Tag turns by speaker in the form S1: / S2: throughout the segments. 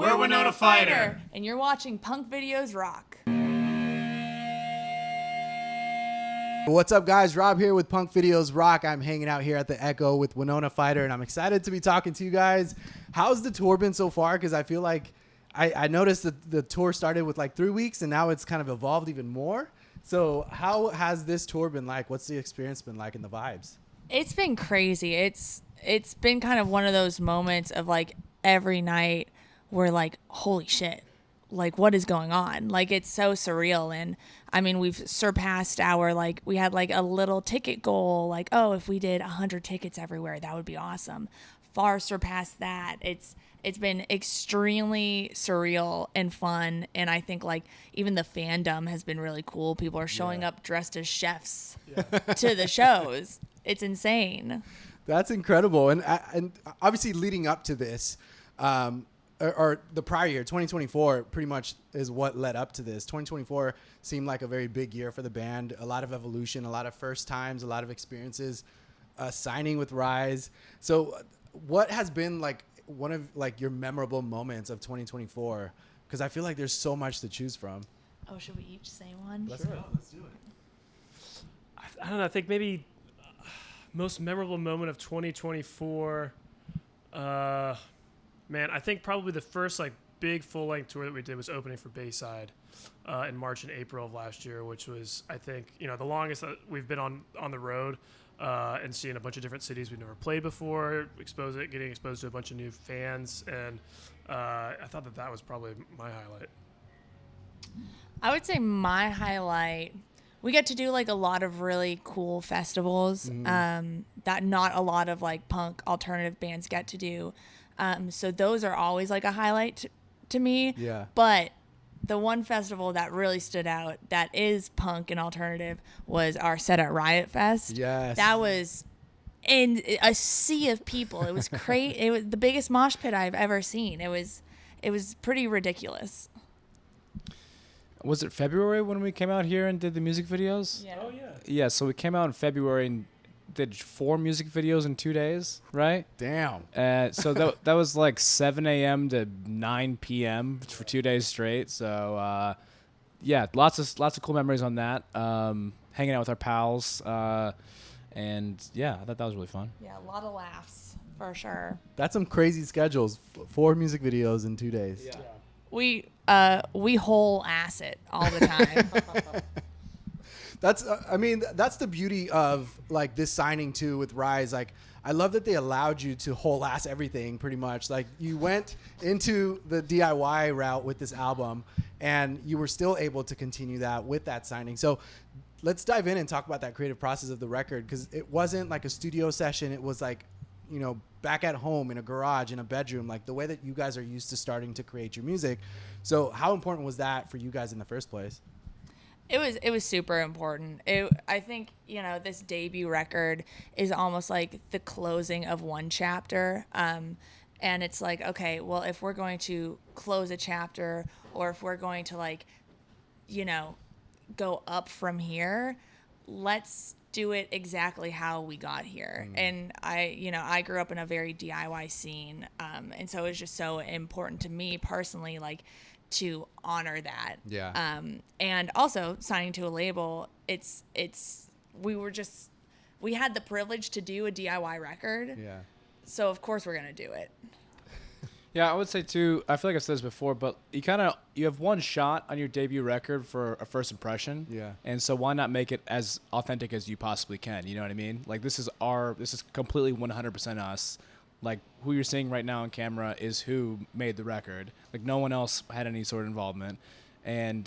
S1: We're Winona Fighter.
S2: And you're watching Punkvideosrock.
S3: What's up, guys? Rob here with Punkvideosrock. I'm hanging out here at the Echo with Winona Fighter, and I'm excited to be talking to you guys. How's the tour been so far? Because I feel like I noticed that the tour started with like 3 weeks, and now it's kind of evolved even more. So how has this tour been like? What's the experience been like and the vibes?
S2: It's been crazy. It's been kind of one of those moments of like every night we're like, holy shit, like what is going on? Like it's so surreal. And I mean, we've surpassed our, like, we had like a little ticket goal, like, oh, if we did 100 tickets everywhere, that would be awesome. Far surpassed that. It's been extremely surreal and fun. And I think like even the fandom has been really cool. People are showing up dressed as chefs to the shows. It's insane.
S3: That's incredible. And obviously leading up to this, or the prior year, 2024, pretty much is what led up to this. 2024 seemed like a very big year for the band. A lot of evolution, a lot of first times, a lot of experiences, signing with Rise. So what has been like one of like your memorable moments of 2024? Because I feel like there's so much to choose from.
S2: Oh, should we each say one?
S3: Let's go. Let's do it.
S1: I don't know. I think maybe most memorable moment of 2024. Man, I think probably the first like big full-length tour that we did was opening for Bayside in March and April of last year, which was, I think, the longest that we've been on the road and seeing a bunch of different cities we've never played before, getting exposed to a bunch of new fans, and I thought that was probably my highlight.
S2: I would say my highlight, we get to do like a lot of really cool festivals that not a lot of like punk alternative bands get to do. So those are always like a highlight to me.
S3: Yeah.
S2: But the one festival that really stood out that is punk and alternative was our set at Riot Fest.
S3: Yes.
S2: That was in a sea of people. It was crazy. It was the biggest mosh pit I've ever seen. It was pretty ridiculous.
S4: Was it February when we came out here and did the music videos?
S2: Yeah.
S1: Oh, yeah.
S4: Yeah, so we came out in February and did 4 music videos in 2 days, right?
S3: Damn.
S4: So that was like 7 a.m. to 9 p.m. for 2 days straight. So, yeah, lots of cool memories on that. Hanging out with our pals. And, yeah, I thought that was really fun.
S2: Yeah, a lot of laughs for sure.
S3: That's some crazy schedules. 4 music videos in 2 days.
S1: Yeah.
S2: We whole ass it all the time.
S3: That's that's the beauty of like this signing too with Rise. Like I love that they allowed you to whole ass everything pretty much. Like you went into the DIY route with this album and you were still able to continue that with that signing. So let's dive in and talk about that creative process of the record, because it wasn't like a studio session. It was like, back at home in a garage, in a bedroom, like the way that you guys are used to starting to create your music. So how important was that for you guys in the first place?
S2: It was super important. I think, this debut record is almost like the closing of one chapter. And it's like, okay, well, if we're going to close a chapter, or if we're going to like, go up from here, let's do it exactly how we got here. And I grew up in a very DIY scene. And so it's just so important to me personally, like, to honor that.
S3: Yeah.
S2: And also signing to a label, we had the privilege to do a DIY record.
S3: Yeah.
S2: So of course we're going to do it.
S4: Yeah, I would say too, I feel like I said this before, but you have one shot on your debut record for a first impression.
S3: Yeah.
S4: And so why not make it as authentic as you possibly can? You know what I mean? Like this is completely 100% us. Like who you're seeing right now on camera is who made the record. Like no one else had any sort of involvement. And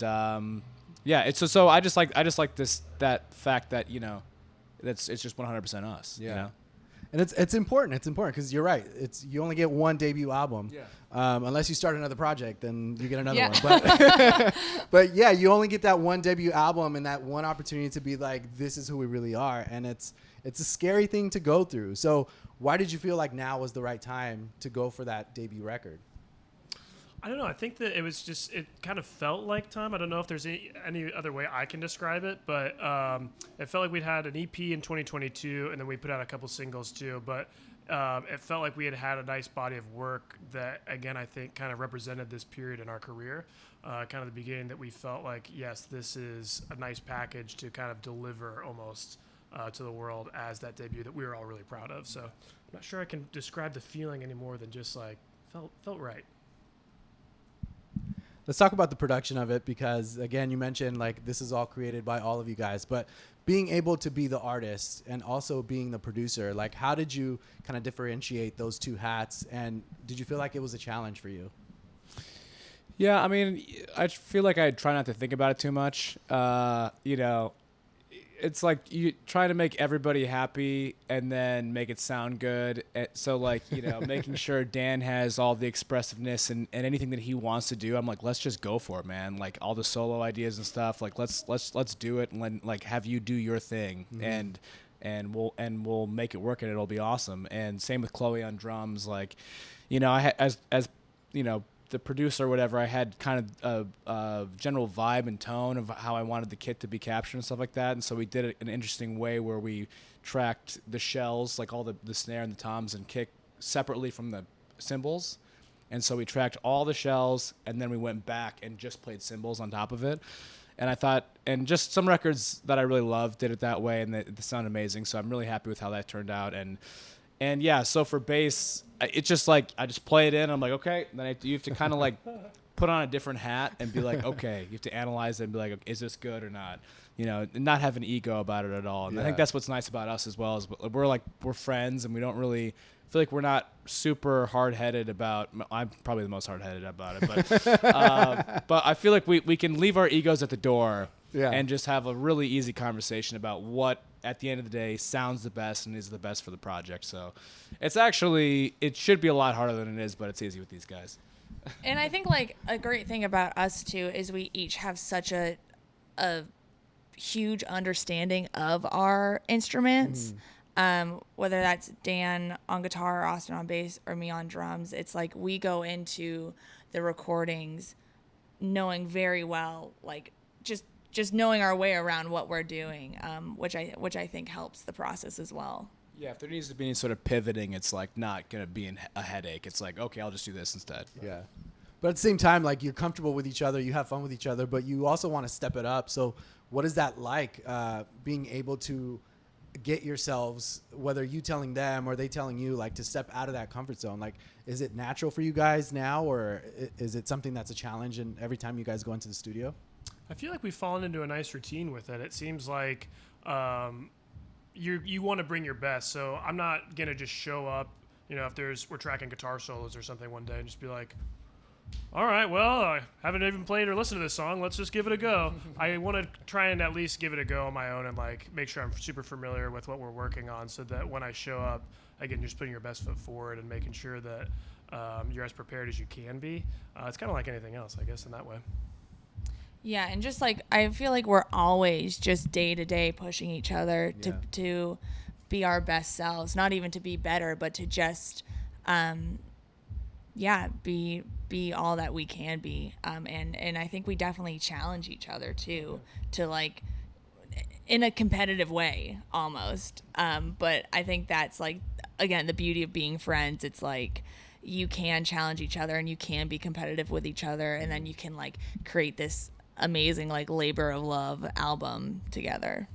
S4: yeah, it's so I just like that fact that, it's just 100% us,
S3: Yeah. And it's important. It's important because you're right. You only get one debut album.
S4: Yeah.
S3: Unless you start another project, then you get another
S2: Yeah.
S3: one. But yeah, you only get that one debut album and that one opportunity to be like, this is who we really are. And it's a scary thing to go through. So why did you feel like now was the right time to go for that debut record?
S1: I don't know. I think that it kind of felt like time. I don't know if there's any other way I can describe it, but it felt like we'd had an EP in 2022, and then we put out a couple singles too. But it felt like we had a nice body of work that, again, I think kind of represented this period in our career. Kind of the beginning that we felt like, yes, this is a nice package to kind of deliver almost to the world as that debut that we were all really proud of. So I'm not sure I can describe the feeling any more than just like felt right.
S3: Let's talk about the production of it, because again, you mentioned like this is all created by all of you guys, but being able to be the artist and also being the producer, like how did you kind of differentiate those two hats, and did you feel like it was a challenge for you?
S4: Yeah, I mean, I feel like I try not to think about it too much. You know, it's like you try to make everybody happy and then make it sound good. So like, you know, making sure Dan has all the expressiveness and anything that he wants to do. I'm like, let's just go for it, man. Like all the solo ideas and stuff. Like let's do it and like have you do your thing, and we'll make it work and it'll be awesome. And same with Chloe on drums. Like, you know, as you know, the producer or whatever, I had kind of a general vibe and tone of how I wanted the kit to be captured and stuff like that. And so we did it in an interesting way where we tracked the shells, like all the snare and the toms and kick separately from the cymbals. And so we tracked all the shells and then we went back and just played cymbals on top of it. And I thought, and just some records that I really loved did it that way, and they sound amazing. So I'm really happy with how that turned out. And yeah, so for bass, it's just like I just play it in. I'm like, okay. And then you have to kind of like put on a different hat and be like, okay. You have to analyze it and be like, is this good or not? You know, and not have an ego about it at all. And I think that's what's nice about us as well, is we're friends, and we don't really feel like we're not super hard-headed about. I'm probably the most hard-headed about it, but I feel like we can leave our egos at the door. Yeah. And just have a really easy conversation about what, at the end of the day, sounds the best and is the best for the project. So it should be a lot harder than it is, but it's easy with these guys.
S2: And I think like a great thing about us too is we each have such a huge understanding of our instruments. Whether that's Dan on guitar, or Austin on bass, or me on drums, it's like we go into the recordings knowing very well, like just knowing our way around what we're doing, which I think helps the process as well.
S4: Yeah, if there needs to be any sort of pivoting, it's like not going to be a headache. It's like, okay, I'll just do this instead.
S3: Yeah. But at the same time, like you're comfortable with each other, you have fun with each other, but you also want to step it up. So what is that like, being able to get yourselves, whether you telling them or they telling you, like to step out of that comfort zone? Like, is it natural for you guys now, or is it something that's a challenge and every time you guys go into the studio?
S1: I feel like we've fallen into a nice routine with it. It seems like you want to bring your best. So I'm not going to just show up, you know, if we're tracking guitar solos or something one day and just be like, all right, well, I haven't even played or listened to this song. Let's just give it a go. I want to try and at least give it a go on my own and like make sure I'm super familiar with what we're working on, so that when I show up, again, you're just putting your best foot forward and making sure that you're as prepared as you can be. It's kind of like anything else, I guess, in that way.
S2: Yeah, and just like I feel like we're always just day to day pushing each other to be our best selves, not even to be better, but to just be all that we can be. And I think we definitely challenge each other too, to like in a competitive way almost. But I think that's like, again, the beauty of being friends. It's like you can challenge each other and you can be competitive with each other, and then you can like create this amazing like labor of love album together.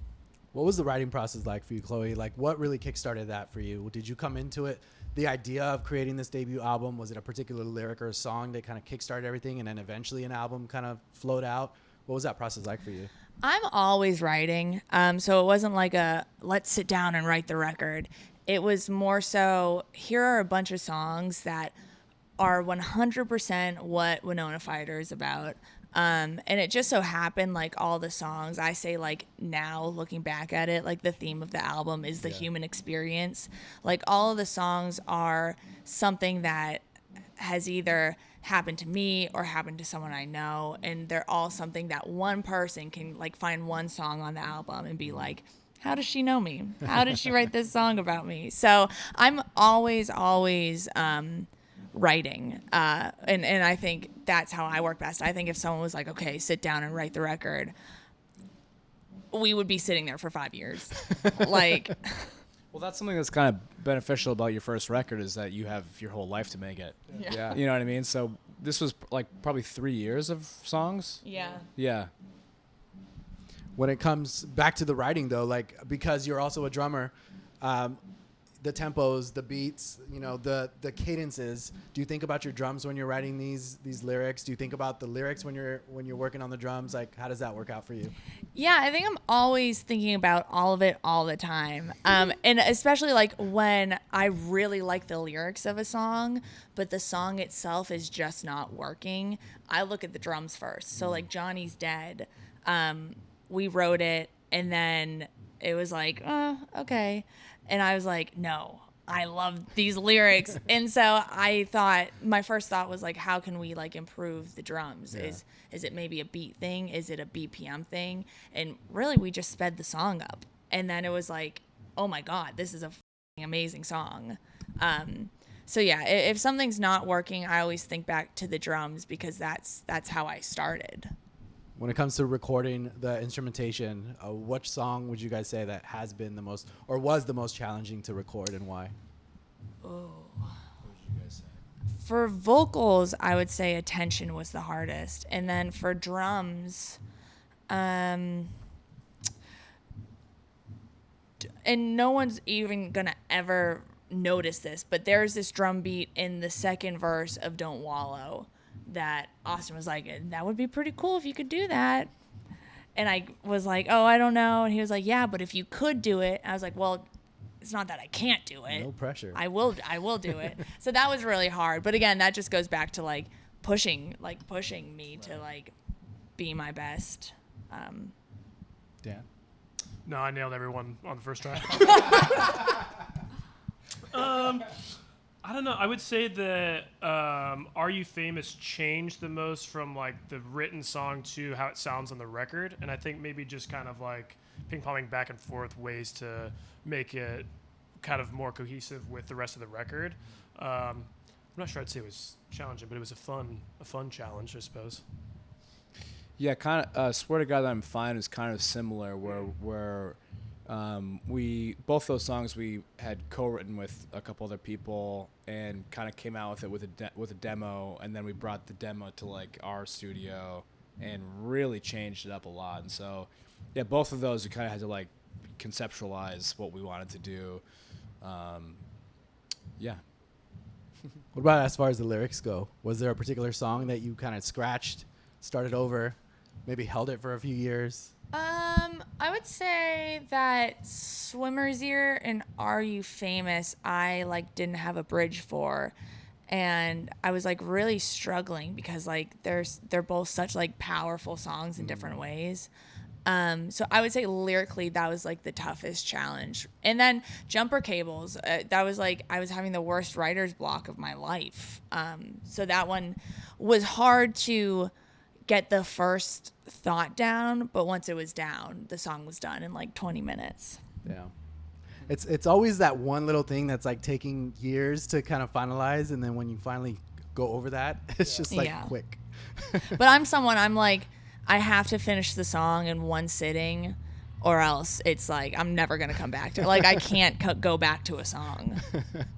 S3: What was the writing process like for you, Chloe? Like what really kickstarted that for you? Did you come into it, the idea of creating this debut album, was it a particular lyric or a song that kind of kickstarted everything and then eventually an album kind of flowed out? What was that process like for you?
S2: I'm always writing. So it wasn't like a let's sit down and write the record. It was more so, here are a bunch of songs that are 100% what Winona Fighter is about. And it just so happened, like all the songs, I say like now looking back at it, like the theme of the album is the human experience. Like all of the songs are something that has either happened to me or happened to someone I know. And they're all something that one person can like find one song on the album and be like, how does she know me? How did she write this song about me? So I'm always writing, and I think that's how I work best. I think if someone was like, okay, sit down and write the record, we would be sitting there for 5 years. Like,
S4: Well, that's something that's kind of beneficial about your first record is that you have your whole life to make it.
S3: Yeah.
S4: You know what I mean? So this was like probably 3 years of songs.
S2: Yeah.
S4: Yeah.
S3: When it comes back to the writing, though, like because you're also a drummer, the tempos, the beats, the cadences. Do you think about your drums when you're writing these lyrics? Do you think about the lyrics when you're working on the drums? Like, how does that work out for you?
S2: Yeah, I think I'm always thinking about all of it all the time. And especially like when I really like the lyrics of a song, but the song itself is just not working, I look at the drums first. So like Johnny's Dead, we wrote it and then it was like, okay. And I was like, no, I love these lyrics. And so I thought, my first thought was like, how can we like improve the drums?
S3: Yeah.
S2: Is it maybe a beat thing? Is it a BPM thing? And really we just sped the song up. And then it was like, oh my God, this is a amazing song. So yeah, if something's not working, I always think back to the drums because that's how I started.
S3: When it comes to recording the instrumentation, which song would you guys say that has been the most or was the most challenging to record and why?
S2: Oh.
S4: What would you guys say?
S2: For vocals, I would say Attention was the hardest. And then for drums, and no one's even going to ever notice this, but there's this drum beat in the second verse of Don't Wallow that Austin was like, that would be pretty cool if you could do that. And I was like, oh, I don't know. And he was like, yeah, but if you could do it. I was like, well, it's not that I can't do it.
S3: No pressure.
S2: I will do it. So that was really hard. But again, that just goes back to like pushing me to like be my best.
S3: Dan?
S1: No, I nailed everyone on the first try. I don't know. I would say that Are You Famous changed the most from like the written song to how it sounds on the record. And I think maybe just kind of like ping-ponging back and forth ways to make it kind of more cohesive with the rest of the record. I'm not sure I'd say it was challenging, but it was a fun challenge, I suppose.
S4: Yeah, kind of. Swear to God That I'm Fine is kind of similar, where we both those songs we had co-written with a couple other people and kind of came out with it with a demo, and then we brought the demo to like our studio and really changed it up a lot. And so, yeah, both of those we kind of had to like conceptualize what we wanted to do. Yeah.
S3: What about as far as the lyrics go? Was there a particular song that you kind of scratched, started over, maybe held it for a few years?
S2: I would say that Swimmer's Ear and Are You Famous, I like didn't have a bridge for, and I was like really struggling because like they're both such like powerful songs in different ways. So I would say lyrically that was like the toughest challenge. And then Jumper Cables, that was like I was having the worst writer's block of my life. So that one was hard to get the first thought down, but once it was down, the song was done in like 20 minutes.
S3: Yeah. It's always that one little thing that's like taking years to kind of finalize, and then when you finally go over that, it's just like quick.
S2: But I'm like, I have to finish the song in one sitting, or else it's like I'm never gonna come back to it. Like I can't go back to a song.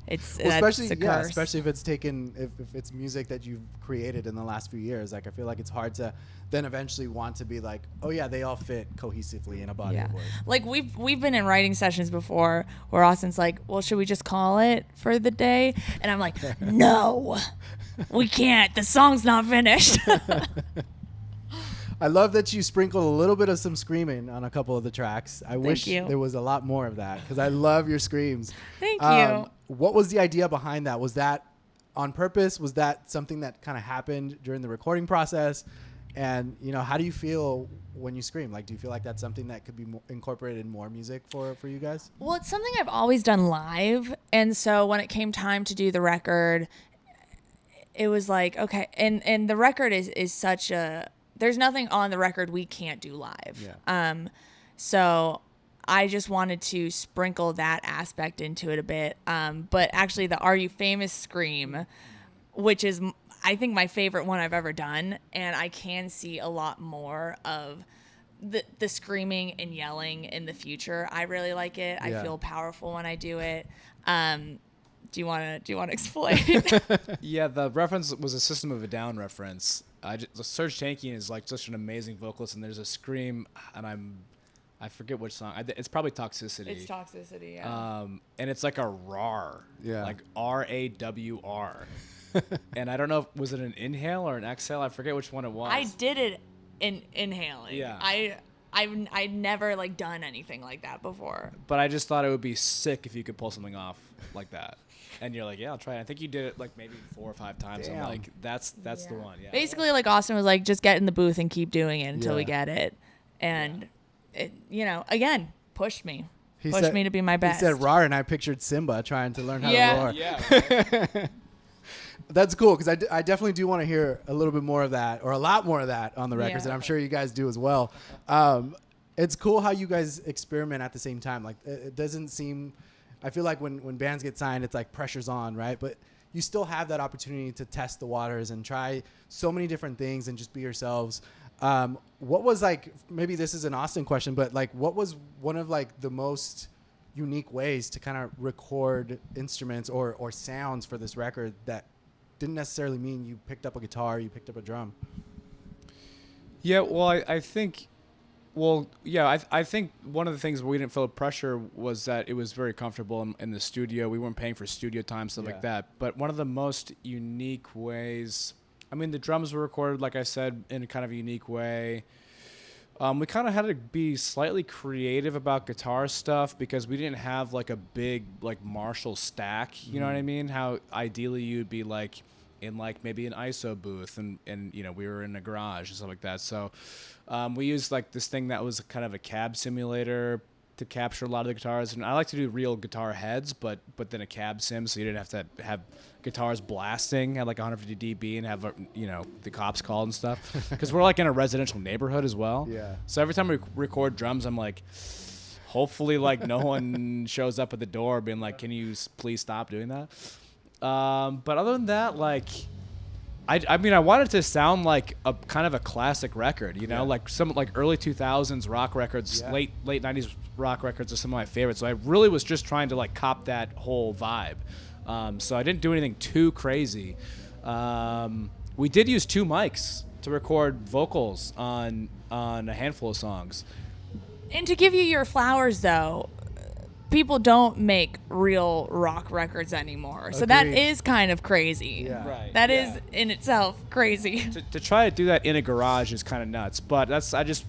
S2: It's
S3: well, especially
S2: a curse.
S3: especially if it's taken if it's music that you've created in the last few years. Like I feel like it's hard to then eventually want to be like, oh yeah, they all fit cohesively in a body of work.
S2: Like we've been in writing sessions before where Austin's like, well, should we just call it for the day? And I'm like, no, we can't. The song's not finished.
S3: I love that you sprinkled a little bit of some screaming on a couple of the tracks. I wish
S2: you.
S3: there was a lot more of that because I love your screams.
S2: Thank you.
S3: What was the idea behind that? Was that on purpose? Was that something that kind of happened during the recording process? And, how do you feel when you scream? Like, do you feel like that's something that could be incorporated in more music for you guys?
S2: Well, it's something I've always done live. And so when it came time to do the record, it was like, okay. And the record is such a... There's nothing on the record we can't do live.
S3: Yeah.
S2: So I just wanted to sprinkle that aspect into it a bit. But actually the Are You Famous scream, which is, I think, my favorite one I've ever done. And I can see a lot more of the screaming and yelling in the future. I really like it. I feel powerful when I do it. Do you want to explain?
S4: Yeah, the reference was a System of a Down reference. Serge Tankian is like such an amazing vocalist, and there's a scream, and I forget which song. It's probably Toxicity.
S2: It's Toxicity, yeah.
S4: And it's like a RAR.
S3: Yeah.
S4: Like RAWR. And I don't know, was it an inhale or an exhale? I forget which one it was.
S2: I did it in inhaling.
S4: Yeah.
S2: I've never like done anything like that before.
S4: But I just thought it would be sick if you could pull something off like that. And you're like, yeah, I'll try it. I think you did it like maybe 4 or 5 times.
S3: Damn.
S4: I'm like, that's the one. Yeah.
S2: Basically, like Austin was like, just get in the booth and keep doing it until we
S3: Yeah.
S2: get it. And it, again, pushed me.
S3: He
S2: Pushed
S3: said-
S2: me to be my best.
S3: He said roar, and I pictured Simba trying to learn how
S2: Yeah.
S3: to roar.
S4: Yeah.
S3: That's cool because I definitely do want to hear a little bit more of that, or a lot more of that on the records,
S2: Yeah.
S3: and I'm sure you guys do as well. It's cool how you guys experiment at the same time. Like it doesn't seem. I feel like when bands get signed, it's like pressure's on, right? But you still have that opportunity to test the waters and try so many different things and just be yourselves. What was like? Maybe this is an Austin question, but like, what was one of like the most unique ways to kind of record instruments or sounds for this record that didn't necessarily mean you picked up a guitar, you picked up a drum?
S4: Yeah, well, I think, I think one of the things we didn't feel pressure was that it was very comfortable in the studio. We weren't paying for studio time, stuff like that. But one of the most unique ways, I mean, the drums were recorded, like I said, in a kind of a unique way. We kind of had to be slightly creative about guitar stuff because we didn't have like a big like Marshall stack. You know what I mean? How ideally you'd be like in like maybe an ISO booth and we were in a garage and stuff like that. So we used like this thing that was kind of a cab simulator to capture a lot of the guitars. And I like to do real guitar heads, but then a cab sim, so you didn't have to have guitars blasting at like 150 dB and have the cops called and stuff. Because we're like in a residential neighborhood as well.
S3: Yeah.
S4: So every time we record drums, I'm like, hopefully like no one shows up at the door being like, can you please stop doing that? But other than that, like, I mean, I wanted to sound like a kind of a classic record, like some like early 2000s rock records, late 90s rock records are some of my favorites. So I really was just trying to like cop that whole vibe. So I didn't do anything too crazy. We did use 2 mics to record vocals on a handful of songs.
S2: And to give you your flowers, though, people don't make real rock records anymore. So that
S3: Agreed.
S2: is kind of crazy.
S3: Yeah.
S4: Right.
S2: That is in itself crazy.
S4: To try to do that in a garage is kind of nuts, but I just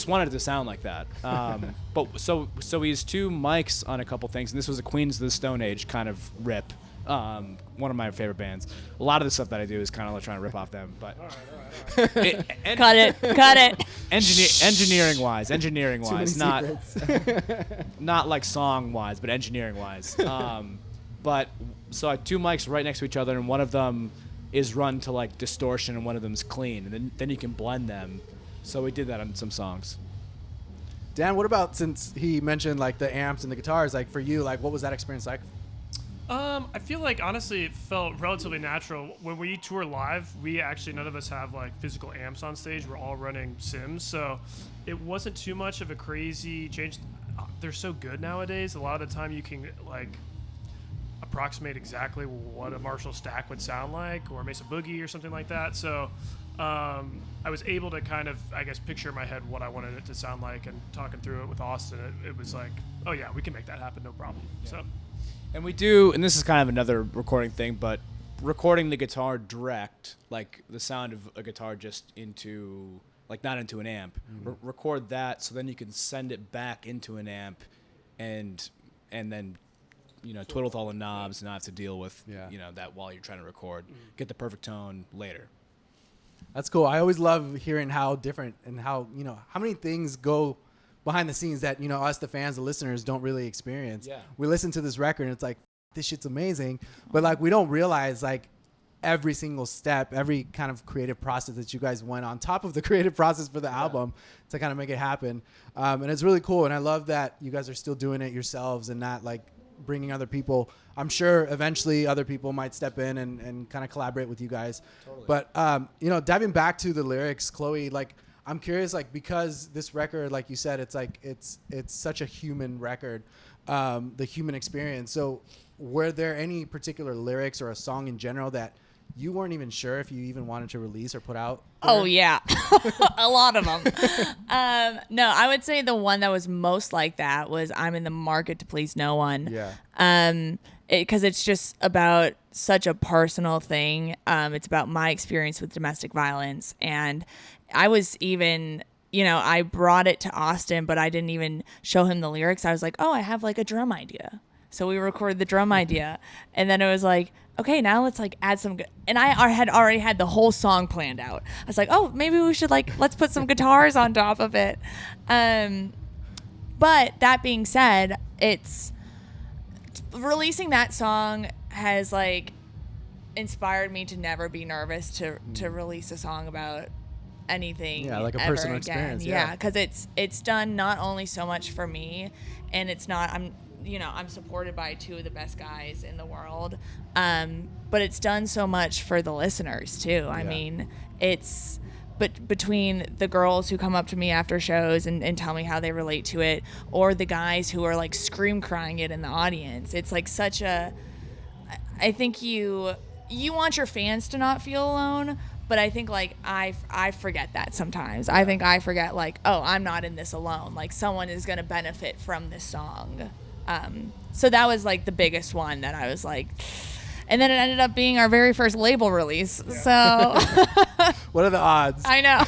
S4: wanted it to sound like that. But so we used 2 mics on a couple things, and this was a Queens of the Stone Age kind of rip. One of my favorite bands. A lot of the stuff that I do is kind of like trying to rip off them, but
S2: Cut it.
S4: engineering wise,
S3: Too many
S4: not
S3: secrets.
S4: not like song wise, but engineering wise. But so I had 2 mics right next to each other, and one of them is run to like distortion, and one of them is clean, and then you can blend them. So we did that on some songs.
S3: Dan, what about, since he mentioned like the amps and the guitars, like for you, like what was that experience like?
S1: I feel like honestly it felt relatively natural. When we tour live, we actually, none of us have like physical amps on stage. We're all running Sims, so it wasn't too much of a crazy change. They're so good nowadays. A lot of the time you can like approximate exactly what a Marshall stack would sound like, or Mesa Boogie or something like that. So I was able to kind of, I guess, picture in my head what I wanted it to sound like, and talking through it with Austin, it was like, oh yeah, we can make that happen, no problem.
S4: Yeah.
S1: So.
S4: And we do, and this is kind of another recording thing, but recording the guitar direct, like the sound of a guitar just into, like not into an amp, record that, so then you can send it back into an amp, and then, twiddle with all the knobs and not have to deal with, that while you're trying to record. Get the perfect tone later.
S3: That's cool. I always love hearing how different and how many things go behind the scenes that, us, the fans, the listeners, don't really experience.
S4: Yeah.
S3: We listen to this record and it's like, this shit's amazing. But like, we don't realize like every single step, every kind of creative process that you guys went on top of the creative process for the album to kind of make it happen. And it's really cool. And I love that you guys are still doing it yourselves and not like bringing other people. I'm sure eventually other people might step in and kind of collaborate with you guys. Totally. But, diving back to the lyrics, Chloe, like, I'm curious, like, because this record, like you said, it's like it's such a human record, the human experience. So were there any particular lyrics or a song in general that you weren't even sure if you even wanted to release or put out there?
S2: Oh yeah, a lot of them. No, I would say the one that was most like that was "I'm in the market to please no one."
S3: Yeah.
S2: Because it's just about such a personal thing. It's about my experience with domestic violence, and I was even, I brought it to Austin, but I didn't even show him the lyrics. I was like, oh, I have like a drum idea. So we recorded the drum idea, and then it was like, okay, now let's like add some good. And I had already had the whole song planned out. I was like, oh, maybe we should let's put some guitars on top of it. But that being said, it's releasing that song has like inspired me to never be nervous to release a song about anything.
S3: Yeah, like a
S2: ever
S3: personal
S2: again.
S3: experience.
S2: Yeah, because it's done not only so much for me, and it's not. I'm supported by two of the best guys in the world, but it's done so much for the listeners too. I mean, it's. But between the girls who come up to me after shows and tell me how they relate to it, or the guys who are like scream crying it in the audience, it's like such a. I think you want your fans to not feel alone, but I think like I forget that sometimes. I think I forget like, oh, I'm not in this alone. Like someone is gonna benefit from this song. So that was like the biggest one that I was like. And then it ended up being our very first label release. Yeah. So
S3: What are the odds?
S2: I know.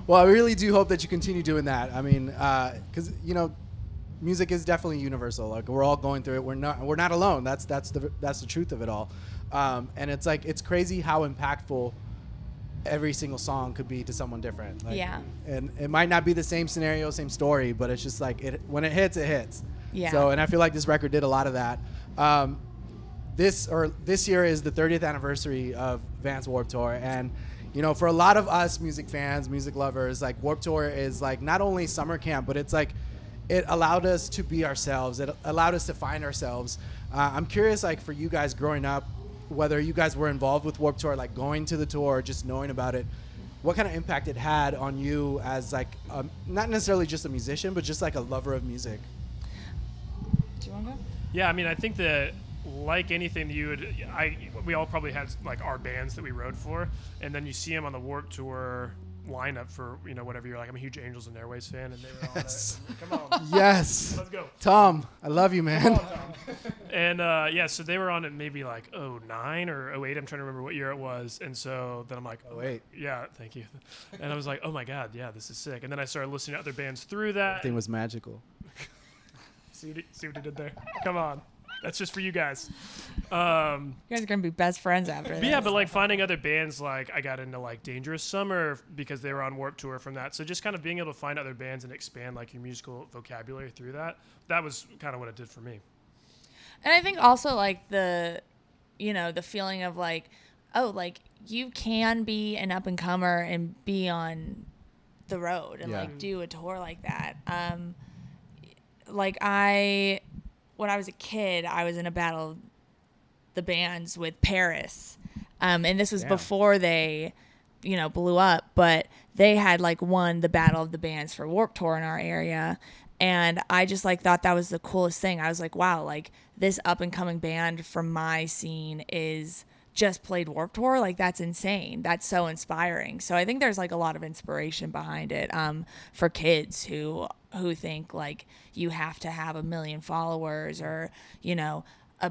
S3: Well, I really do hope that you continue doing that. I mean, because music is definitely universal. Like we're all going through it. We're not alone. That's the truth of it all. And it's like it's crazy how impactful every single song could be to someone different. Like,
S2: Yeah.
S3: And it might not be the same scenario, same story, but it's just like when it hits, it hits.
S2: Yeah.
S3: So, and I feel like this record did a lot of that. This year is the 30th anniversary of Vans Warped Tour, and for a lot of us music fans, music lovers, like Warped Tour is like not only summer camp, but it's like it allowed us to be ourselves. It allowed us to find ourselves. I'm curious, like for you guys growing up, whether you guys were involved with Warped Tour, like going to the tour, or just knowing about it, what kind of impact it had on you as like not necessarily just a musician, but just like a lover of music.
S2: Do you want to go?
S1: Yeah, I mean, I think that like anything we all probably had like our bands that we rode for, and then you see them on the Warped Tour lineup for whatever you're like. I'm a huge Angels and Airways fan, and they were on it. Come on,
S3: Yes.
S1: let's go,
S3: Tom. I love you, man.
S1: Come on, Tom. And so they were on it maybe like 09 or 08. I'm trying to remember what year it was, and so then I'm like,
S3: Oh wait,
S1: yeah, thank you. And I was like, oh my god, yeah, this is sick. And then I started listening to other bands through that.
S3: everything was magical.
S1: See what he did there? Come on. That's just for you guys.
S2: You guys are gonna be best friends after this.
S1: Yeah, but like finding other bands, like I got into like Dangerous Summer because they were on Warped Tour from that. So just kind of being able to find other bands and expand like your musical vocabulary through that. That was kind of what it did for me.
S2: And I think also like the feeling of like, oh, like you can be an up and comer and be on the road and like do a tour like that. When I was a kid, I was in a battle of the bands with Paris. And this was before they, blew up, but they had like won the battle of the bands for Warped Tour in our area. And I just like thought that was the coolest thing. I was like, wow, like this up and coming band from my scene is just played Warped Tour. Like that's insane. That's so inspiring. So I think there's like a lot of inspiration behind it for kids who think like you have to have 1 million followers or 1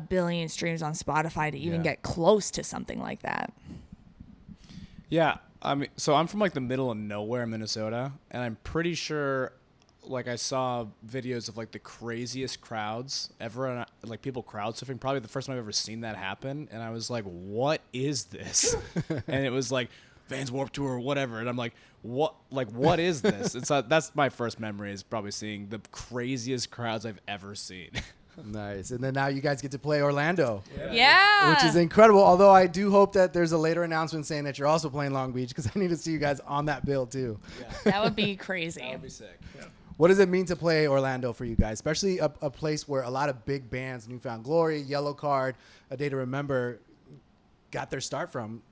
S2: billion streams on Spotify to even get close to something like that.
S4: Yeah, I mean, so I'm from like the middle of nowhere in Minnesota, and I'm pretty sure like I saw videos of like the craziest crowds ever, and like people crowd surfing. Probably the first time I've ever seen that happen, and I was like, "What is this?" And it was like Vans Warped Tour or whatever, and I'm like, "What? Like, what is this?" It's that's my first memory is probably seeing the craziest crowds I've ever seen.
S3: Nice. And then now you guys get to play Orlando.
S2: Yeah.
S3: Which is incredible. Although I do hope that there's a later announcement saying that you're also playing Long Beach because I need to see you guys on that bill too.
S4: Yeah.
S2: That would be crazy.
S4: That would be sick. Yeah.
S3: What does it mean to play Orlando for you guys, especially a place where a lot of big bands, Newfound Glory, Yellow Card, A Day to Remember, got their start from?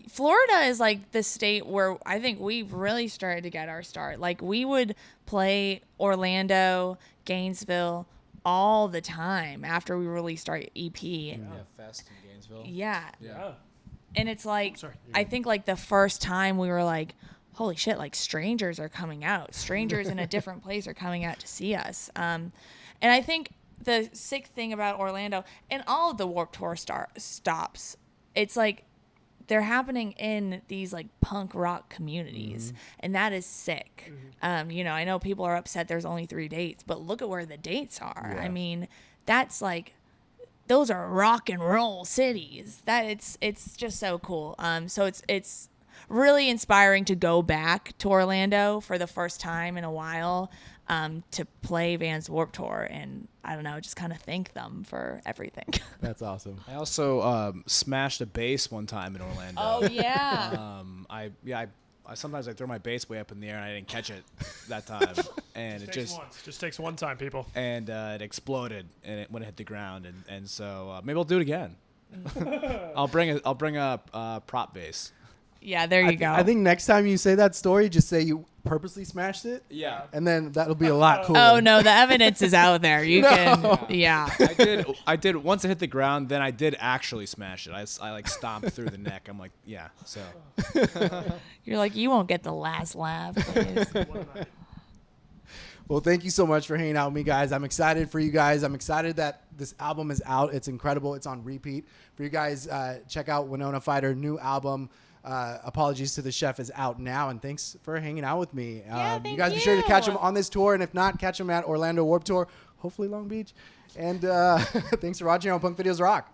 S2: Florida is like the state where I think we really started to get our start. Like we would play Orlando, Gainesville all the time after we released our EP.
S4: Yeah, Fest in Gainesville.
S2: Yeah.
S1: Yeah.
S2: And it's like,
S1: Sorry.
S2: I think like the first time we were like, holy shit, like strangers are coming out. Strangers in a different place are coming out to see us. And I think the sick thing about Orlando and all of the Warped Tour stops, it's like they're happening in these like punk rock communities, and that is sick. You know, I know people are upset there's only 3 dates, but look at where the dates are.
S3: Yeah.
S2: I mean, that's like, those are rock and roll cities. That it's just so cool. So it's really inspiring to go back to Orlando for the first time in a while, to play Vans Warped Tour, and I don't know, just kind of thank them for everything.
S3: That's awesome.
S4: I also smashed a bass one time in Orlando.
S2: Oh yeah.
S4: I sometimes I throw my bass way up in the air and I didn't catch it that time, and it
S1: Just takes one time, people.
S4: and it exploded and when it hit the ground, and so maybe I'll do it again. I'll bring a prop bass.
S2: Yeah, there you go.
S3: I think next time you say that story, just say you purposely smashed it.
S4: Yeah.
S3: And then that'll be a lot cooler.
S2: Oh no, the evidence is out there. You can, yeah.
S4: I did once it hit the ground. Then I did actually smash it. I like stomped through the neck. I'm like, yeah. So
S2: You're like, you won't get the last laugh. Please.
S3: Well, thank you so much for hanging out with me, guys. I'm excited for you guys. I'm excited that this album is out. It's incredible. It's on repeat. For you guys, check out Winona Fighter, new album. Apologies to the Chef is out now, and thanks for hanging out with me. You guys be sure to catch him on this tour, and if not, catch him at Orlando Warped Tour, hopefully Long Beach. And thanks for watching on Punk Videos Rock.